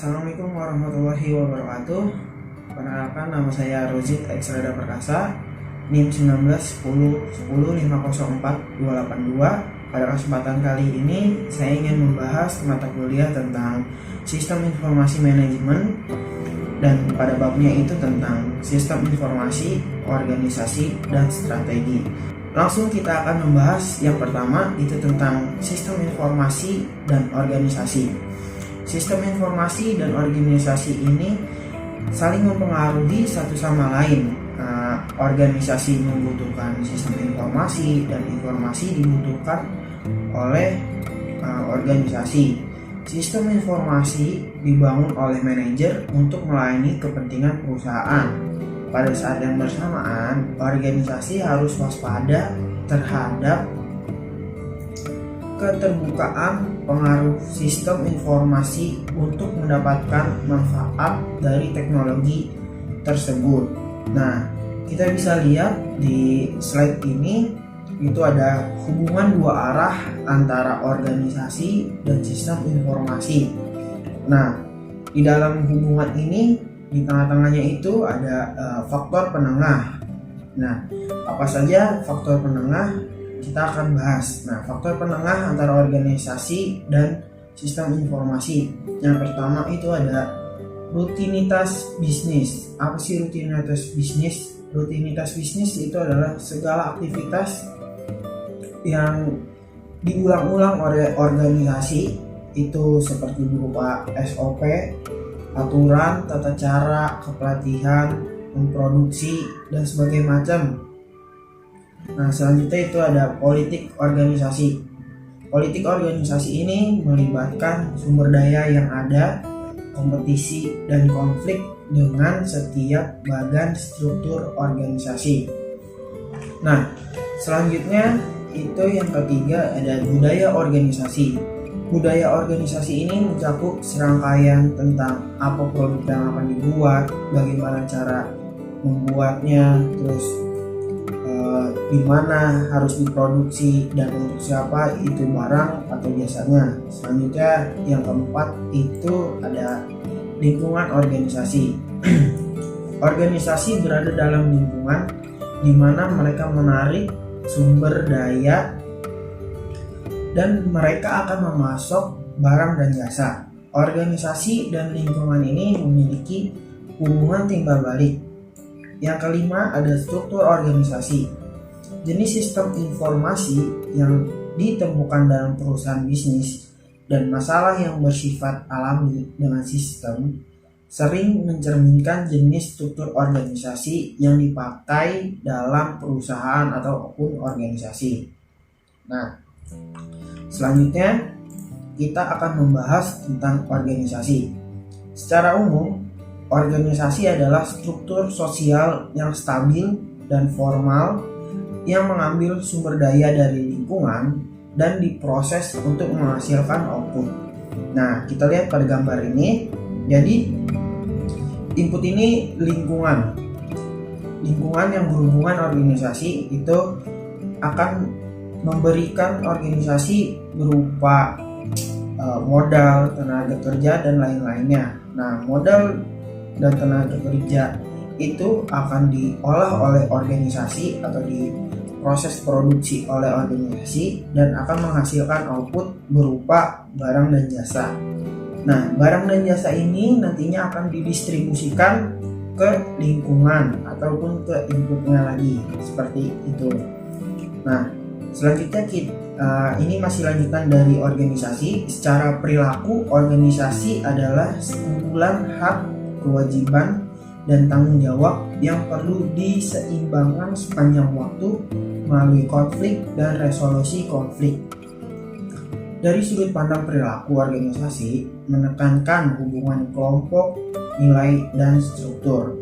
Assalamualaikum warahmatullahi wabarakatuh. Perkenalkan, nama saya Rozid X Reda Perkasa, NIM 191010504282. Pada kesempatan kali ini saya ingin membahas mata kuliah tentang Sistem Informasi Manajemen, dan pada babnya itu tentang Sistem Informasi, Organisasi, dan Strategi. Langsung kita akan membahas yang pertama, itu tentang Sistem Informasi dan Organisasi. Sistem informasi dan organisasi ini saling mempengaruhi satu sama lain. Organisasi membutuhkan sistem informasi dan informasi dibutuhkan oleh organisasi. Sistem informasi dibangun oleh manajer untuk melayani kepentingan perusahaan. Pada saat yang bersamaan, organisasi harus waspada terhadap keterbukaan pengaruh sistem informasi untuk mendapatkan manfaat dari teknologi tersebut. Nah, kita bisa lihat di slide ini, itu ada hubungan dua arah antara organisasi dan sistem informasi. Nah, di dalam hubungan ini, di tengah-tengahnya itu ada faktor penengah. Nah, apa saja faktor penengah? Kita akan bahas. Nah, faktor penengah antara organisasi dan sistem informasi. Yang pertama itu ada rutinitas bisnis. Apa sih rutinitas bisnis? Rutinitas bisnis itu adalah segala aktivitas yang diulang-ulang oleh organisasi, itu seperti berupa SOP, aturan, tata cara, kepelatihan, memproduksi, dan sebagainya macam. Nah, selanjutnya itu ada politik organisasi. Politik organisasi ini melibatkan sumber daya yang ada, kompetisi, dan konflik dengan setiap badan struktur organisasi. Nah, selanjutnya itu yang ketiga ada budaya organisasi. Budaya organisasi ini mencakup serangkaian tentang apa produk yang akan dibuat, bagaimana cara membuatnya, terus di mana harus diproduksi, dan untuk siapa itu barang atau jasanya. Selanjutnya yang keempat itu ada lingkungan organisasi. Organisasi berada dalam lingkungan di mana mereka menarik sumber daya dan mereka akan memasok barang dan jasa. Organisasi dan lingkungan ini memiliki hubungan timbal balik. Yang kelima ada struktur organisasi. Jenis sistem informasi yang ditemukan dalam perusahaan bisnis dan masalah yang bersifat alami dengan sistem sering mencerminkan jenis struktur organisasi yang dipakai dalam perusahaan ataupun organisasi. Nah, selanjutnya kita akan membahas tentang organisasi. Secara umum, organisasi adalah struktur sosial yang stabil dan formal yang mengambil sumber daya dari lingkungan dan diproses untuk menghasilkan output. Nah, kita lihat pada gambar ini. Jadi, input ini lingkungan. Lingkungan yang berhubungan organisasi itu akan memberikan organisasi berupa modal, tenaga kerja, dan lain-lainnya. Nah, modal dan tenaga kerja itu akan diolah oleh organisasi atau diproses produksi oleh organisasi dan akan menghasilkan output berupa barang dan jasa. Nah, barang dan jasa ini nantinya akan didistribusikan ke lingkungan ataupun ke inputnya lagi, seperti itu. Nah, selanjutnya ini masih lanjutan dari organisasi. Secara perilaku, organisasi adalah sekumpulan hak, kewajiban, dan tanggung jawab yang perlu diseimbangkan sepanjang waktu melalui konflik dan resolusi konflik. Dari sudut pandang perilaku, organisasi menekankan hubungan kelompok, nilai, dan struktur.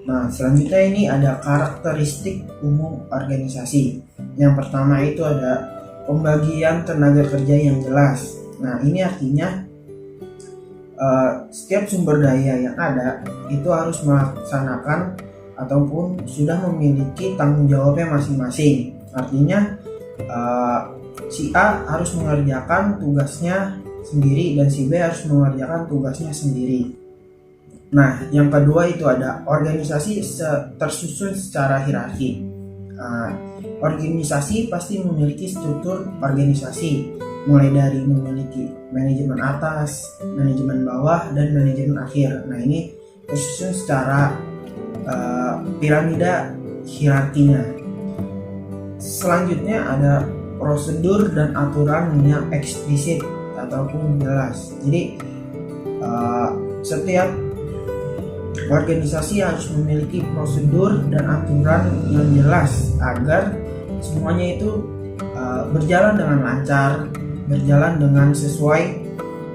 Nah, selanjutnya ini ada karakteristik umum organisasi. Yang pertama itu ada pembagian tenaga kerja yang jelas. Nah, ini artinya setiap sumber daya yang ada itu harus melaksanakan ataupun sudah memiliki tanggung jawabnya masing-masing. Artinya si A harus mengerjakan tugasnya sendiri dan si B harus mengerjakan tugasnya sendiri. Nah, yang kedua itu ada organisasi tersusun secara hierarki. Organisasi pasti memiliki struktur organisasi, mulai dari memiliki manajemen atas, manajemen bawah, dan manajemen akhir. Nah, ini tersusun secara piramida hierarkinya. Selanjutnya ada prosedur dan aturan yang eksplisit ataupun jelas. Jadi setiap organisasi harus memiliki prosedur dan aturan yang jelas agar semuanya itu berjalan dengan lancar, berjalan dengan sesuai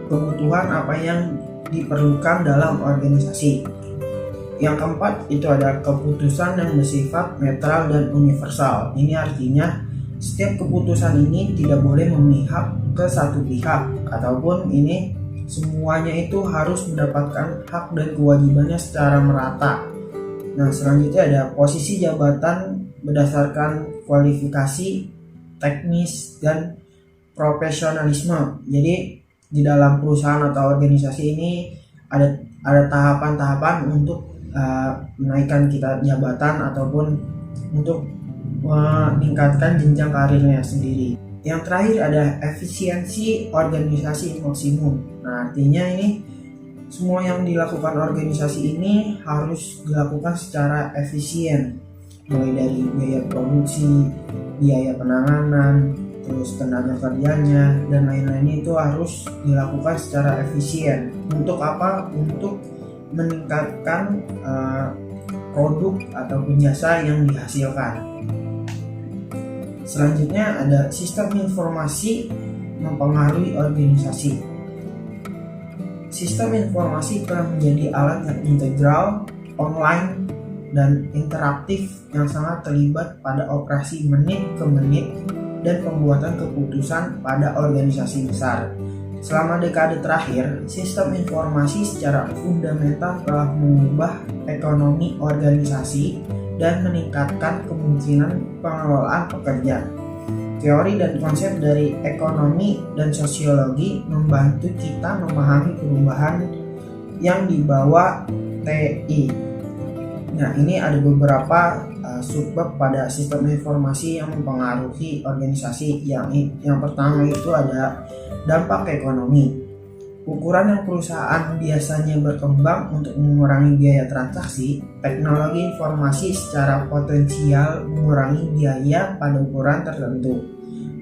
kebutuhan apa yang diperlukan dalam organisasi. Yang keempat itu ada keputusan yang bersifat netral dan universal. Ini artinya setiap keputusan ini tidak boleh memihak ke satu pihak, ataupun ini semuanya itu harus mendapatkan hak dan kewajibannya secara merata. Nah, selanjutnya ada posisi jabatan berdasarkan kualifikasi, teknis, dan profesionalisme. Jadi di dalam perusahaan atau organisasi ini ada tahapan-tahapan untuk menaikkan kita jabatan ataupun untuk meningkatkan jenjang karirnya sendiri. Yang terakhir ada efisiensi organisasi maksimum. Nah, artinya ini semua yang dilakukan organisasi ini harus dilakukan secara efisien, mulai dari biaya produksi, biaya penanganan, terus tenaga kerjanya, dan lain-lainnya itu harus dilakukan secara efisien. Untuk apa? Untuk meningkatkan produk ataupun jasa yang dihasilkan. Selanjutnya ada sistem informasi mempengaruhi organisasi. Sistem informasi telah menjadi alat yang integral, online, dan interaktif yang sangat terlibat pada operasi menit ke menit dan pembuatan keputusan pada organisasi besar. Selama dekade terakhir, sistem informasi secara fundamental telah mengubah ekonomi organisasi dan meningkatkan kemungkinan pengelolaan pekerja. Teori dan konsep dari ekonomi dan sosiologi membantu kita memahami perubahan yang dibawa TI. Nah, ini ada beberapa subbab pada sistem informasi yang mempengaruhi organisasi. Yang pertama itu ada dampak ekonomi. Ukuran yang perusahaan biasanya berkembang untuk mengurangi biaya transaksi, teknologi informasi secara potensial mengurangi biaya pada ukuran tertentu,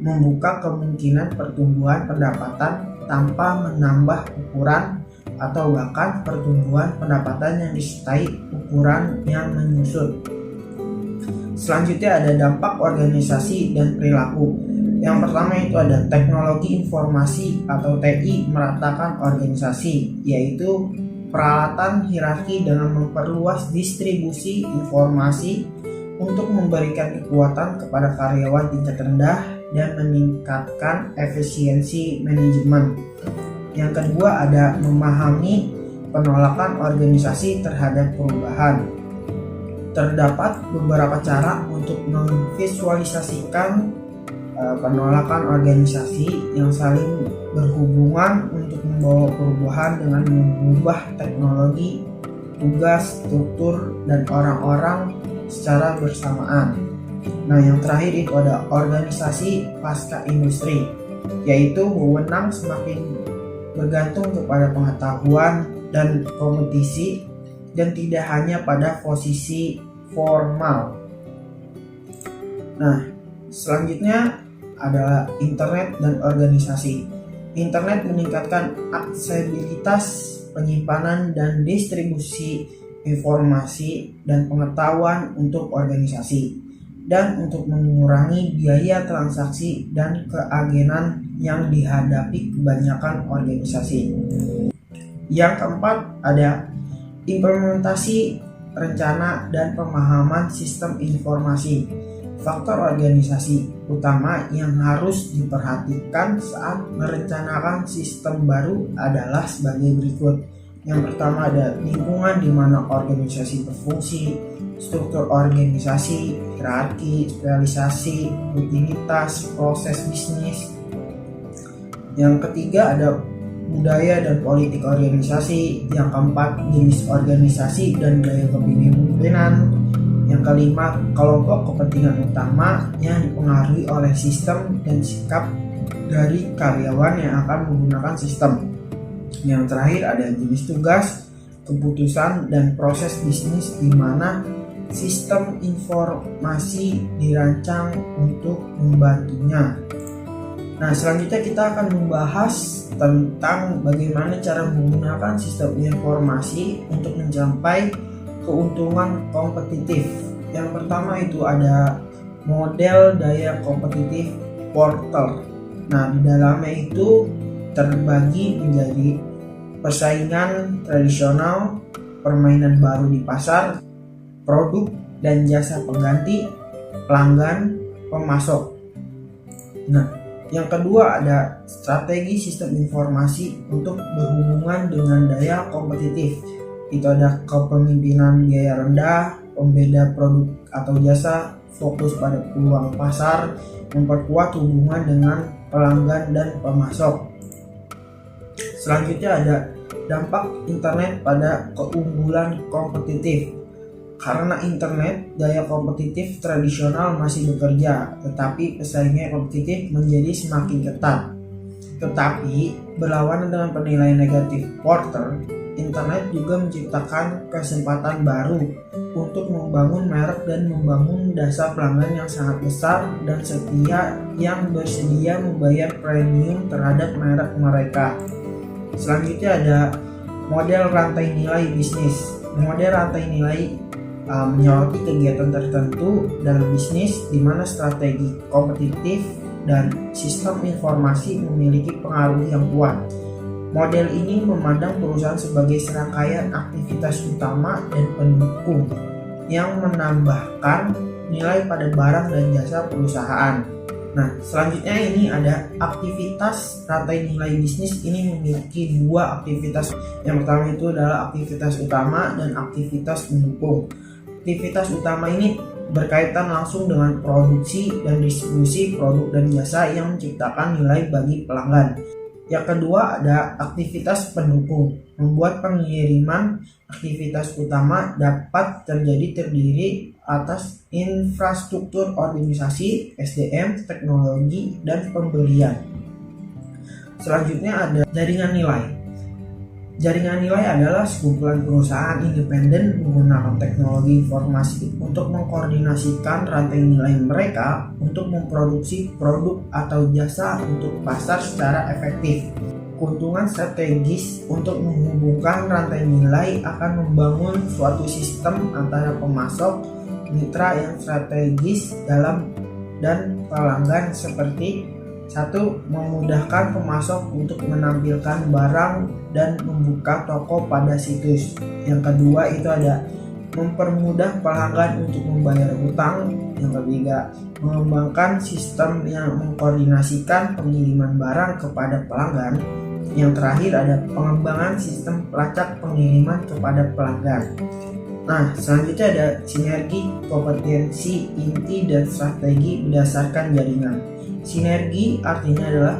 membuka kemungkinan pertumbuhan pendapatan tanpa menambah ukuran atau bahkan pertumbuhan pendapatan yang disertai ukuran yang menyusut. Selanjutnya ada dampak organisasi dan perilaku. Yang pertama itu ada teknologi informasi atau TI meratakan organisasi, yaitu peralatan hierarki dengan memperluas distribusi informasi untuk memberikan kekuatan kepada karyawan tingkat rendah dan meningkatkan efisiensi manajemen. Yang kedua ada memahami penolakan organisasi terhadap perubahan. Terdapat beberapa cara untuk memvisualisasikan penolakan organisasi yang saling berhubungan untuk membawa perubahan dengan mengubah teknologi, tugas, struktur, dan orang-orang secara bersamaan. Nah, yang terakhir itu ada organisasi pasca industri, yaitu wewenang semakin bergantung kepada pengetahuan dan kompetisi dan tidak hanya pada posisi formal. Nah, selanjutnya adalah internet dan organisasi. Internet meningkatkan aksesibilitas, penyimpanan, dan distribusi informasi dan pengetahuan untuk organisasi, dan untuk mengurangi biaya transaksi dan keagenan yang dihadapi kebanyakan organisasi. Yang keempat ada implementasi, rencana, dan pemahaman sistem informasi. Faktor organisasi utama yang harus diperhatikan saat merencanakan sistem baru adalah sebagai berikut. Yang pertama ada lingkungan di mana organisasi berfungsi, struktur organisasi, hierarki, spesialisasi, rutinitas, proses bisnis. Yang ketiga ada budaya dan politik organisasi. Yang keempat, jenis organisasi dan gaya kepemimpinan. Yang kelima, kelompok kepentingan utama yang dipengaruhi oleh sistem dan sikap dari karyawan yang akan menggunakan sistem. Yang terakhir ada jenis tugas, keputusan, dan proses bisnis di mana sistem informasi dirancang untuk membantunya. Nah, selanjutnya kita akan membahas tentang bagaimana cara menggunakan sistem informasi untuk mencapai keuntungan kompetitif. Yang pertama itu ada model daya kompetitif Porter. Nah, di dalamnya itu terbagi menjadi persaingan tradisional, permainan baru di pasar, produk dan jasa pengganti, pelanggan, pemasok. Nah, yang kedua ada strategi sistem informasi untuk berhubungan dengan daya kompetitif. Itu ada kepemimpinan biaya rendah, pembeda produk atau jasa, fokus pada peluang pasar, memperkuat hubungan dengan pelanggan dan pemasok. Selanjutnya ada dampak internet pada keunggulan kompetitif. Karena internet, daya kompetitif tradisional masih bekerja, tetapi pesaingnya kompetitif menjadi semakin ketat. Tetapi berlawanan dengan penilaian negatif Porter, internet juga menciptakan kesempatan baru untuk membangun merek dan membangun dasar pelanggan yang sangat besar dan setia yang bersedia membayar premium terhadap merek mereka. Selanjutnya ada model rantai nilai bisnis. Model rantai nilai menyoroti kegiatan tertentu dalam bisnis di mana strategi kompetitif dan sistem informasi memiliki pengaruh yang kuat. Model ini memandang perusahaan sebagai serangkaian aktivitas utama dan pendukung yang menambahkan nilai pada barang dan jasa perusahaan. Nah, selanjutnya ini ada aktivitas rantai nilai bisnis. Ini memiliki dua aktivitas. Yang pertama itu adalah aktivitas utama dan aktivitas pendukung. Aktivitas utama ini berkaitan langsung dengan produksi dan distribusi produk dan jasa yang menciptakan nilai bagi pelanggan. Yang kedua ada aktivitas pendukung. Membuat pengiriman aktivitas utama dapat terdiri atas infrastruktur organisasi, SDM, teknologi, dan pembelian. Selanjutnya ada jaringan nilai. Jaringan nilai adalah sekumpulan perusahaan independen menggunakan teknologi informasi untuk mengkoordinasikan rantai nilai mereka untuk memproduksi produk atau jasa untuk pasar secara efektif. Keuntungan strategis untuk menghubungkan rantai nilai akan membangun suatu sistem antara pemasok, mitra yang strategis dalam dan pelanggan seperti 1. Memudahkan pemasok untuk menampilkan barang dan membuka toko pada situs. Yang kedua itu ada mempermudah pelanggan untuk membayar hutang. Yang ketiga, mengembangkan sistem yang mengkoordinasikan pengiriman barang kepada pelanggan. Yang terakhir ada pengembangan sistem pelacak pengiriman kepada pelanggan. Nah, selanjutnya ada sinergi, kompetensi, inti, dan strategi berdasarkan jaringan. Sinergi artinya adalah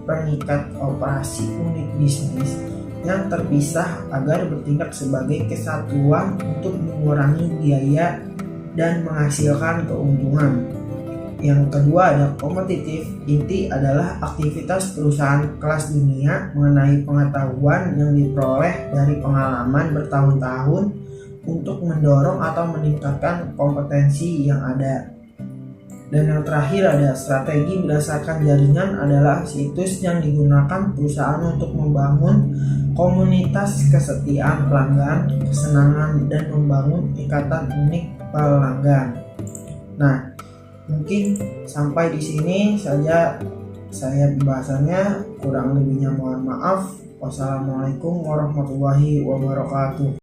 pengikat operasi unit bisnis yang terpisah agar bertindak sebagai kesatuan untuk mengurangi biaya dan menghasilkan keuntungan. Yang kedua ada kompetitif. Inti adalah aktivitas perusahaan kelas dunia mengenai pengetahuan yang diperoleh dari pengalaman bertahun-tahun untuk mendorong atau meningkatkan kompetensi yang ada. Dan yang terakhir ada strategi berdasarkan jaringan adalah situs yang digunakan perusahaan untuk membangun komunitas kesetiaan pelanggan, kesenangan, dan membangun ikatan unik pelanggan. Nah, mungkin sampai di sini saja saya pembahasannya. Kurang lebihnya mohon maaf. Wassalamualaikum warahmatullahi wabarakatuh.